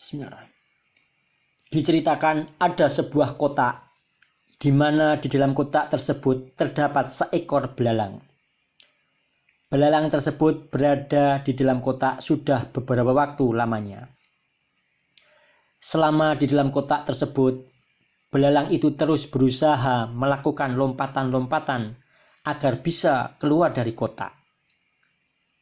Bismillah. Diceritakan ada sebuah kotak di mana di dalam kotak tersebut terdapat seekor belalang. Belalang tersebut berada di dalam kotak sudah beberapa waktu lamanya. Selama di dalam kotak tersebut, belalang itu terus berusaha melakukan lompatan-lompatan agar bisa keluar dari kotak.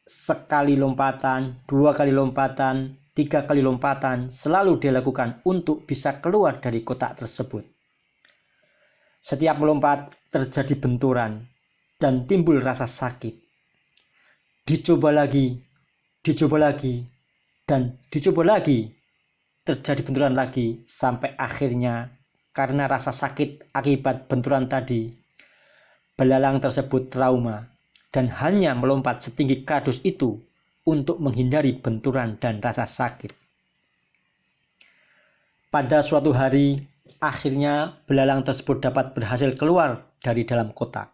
Sekali lompatan, 2 kali lompatan, 3 kali lompatan selalu dilakukan untuk bisa keluar dari kotak tersebut. Setiap melompat terjadi benturan dan timbul rasa sakit. Dicoba lagi, dan dicoba lagi. Terjadi benturan lagi sampai akhirnya karena rasa sakit akibat benturan tadi, belalang tersebut trauma dan hanya melompat setinggi kardus itu untuk menghindari benturan dan rasa sakit. Pada suatu hari, akhirnya belalang tersebut dapat berhasil keluar dari dalam kotak.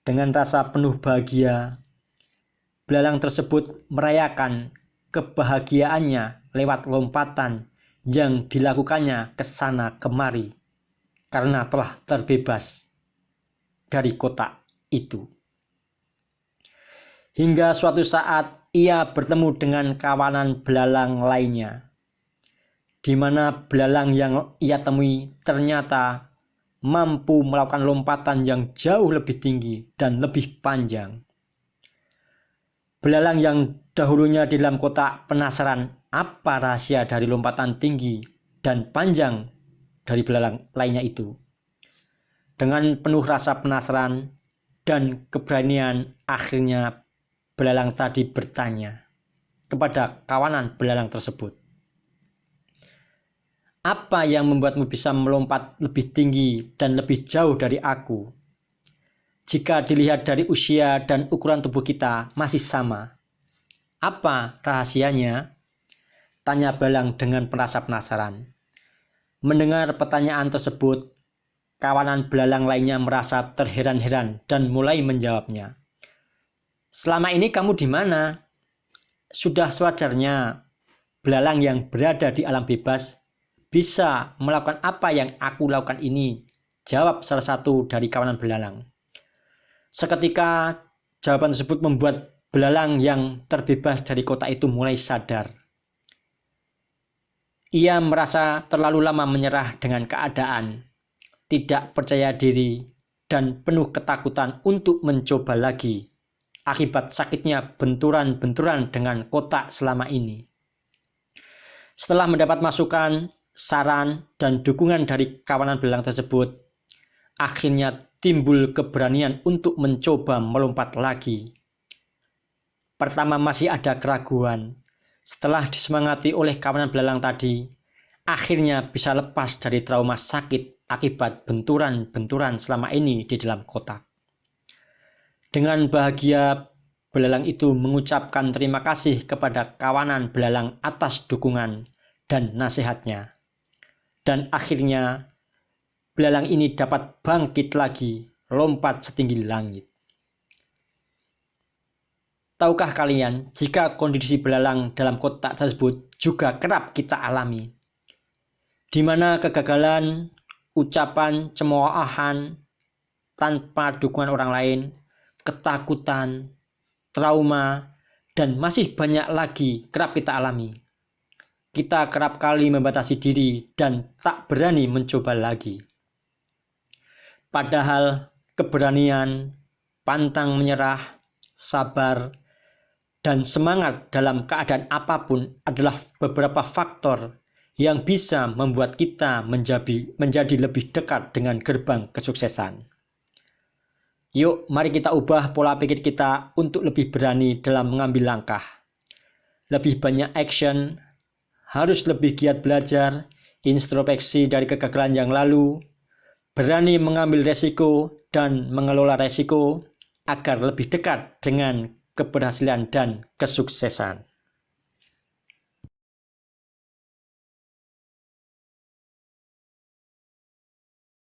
Dengan rasa penuh bahagia, belalang tersebut merayakan kebahagiaannya lewat lompatan yang dilakukannya ke sana kemari karena telah terbebas dari kotak itu. Hingga suatu saat ia bertemu dengan kawanan belalang lainnya, di mana belalang yang ia temui ternyata mampu melakukan lompatan yang jauh lebih tinggi dan lebih panjang. Belalang yang dahulunya di dalam kotak penasaran apa rahasia dari lompatan tinggi dan panjang dari belalang lainnya itu. Dengan penuh rasa penasaran dan keberanian, akhirnya belalang tadi bertanya kepada kawanan belalang tersebut, "Apa yang membuatmu bisa melompat lebih tinggi dan lebih jauh dari aku? Jika dilihat dari usia dan ukuran tubuh kita masih sama. Apa rahasianya?" tanya belalang dengan merasa penasaran. Mendengar pertanyaan tersebut, kawanan belalang lainnya merasa terheran-heran dan mulai menjawabnya. "Selama ini kamu di mana? Sudah sewajarnya belalang yang berada di alam bebas bisa melakukan apa yang aku lakukan ini," jawab salah satu dari kawanan belalang. Seketika jawaban tersebut membuat belalang yang terbebas dari kotak itu mulai sadar. Ia merasa terlalu lama menyerah dengan keadaan, tidak percaya diri, dan penuh ketakutan untuk mencoba lagi akibat sakitnya benturan-benturan dengan kotak selama ini. Setelah mendapat masukan, saran, dan dukungan dari kawanan belalang tersebut, akhirnya timbul keberanian untuk mencoba melompat lagi. Pertama masih ada keraguan. Setelah disemangati oleh kawanan belalang tadi, akhirnya bisa lepas dari trauma sakit akibat benturan-benturan selama ini di dalam kotak. Dengan bahagia, belalang itu mengucapkan terima kasih kepada kawanan belalang atas dukungan dan nasihatnya. Dan akhirnya, belalang ini dapat bangkit lagi, lompat setinggi langit. Tahukah kalian, jika kondisi belalang dalam kotak tersebut juga kerap kita alami, di mana kegagalan, ucapan cemoohan tanpa dukungan orang lain, ketakutan, trauma, dan masih banyak lagi kerap kita alami. Kita kerap kali membatasi diri dan tak berani mencoba lagi. Padahal keberanian, pantang menyerah, sabar, dan semangat dalam keadaan apapun adalah beberapa faktor yang bisa membuat kita menjadi lebih dekat dengan gerbang kesuksesan. Yuk, mari kita ubah pola pikir kita untuk lebih berani dalam mengambil langkah. Lebih banyak action, harus lebih giat belajar, introspeksi dari kegagalan yang lalu, berani mengambil resiko dan mengelola resiko agar lebih dekat dengan keberhasilan dan kesuksesan.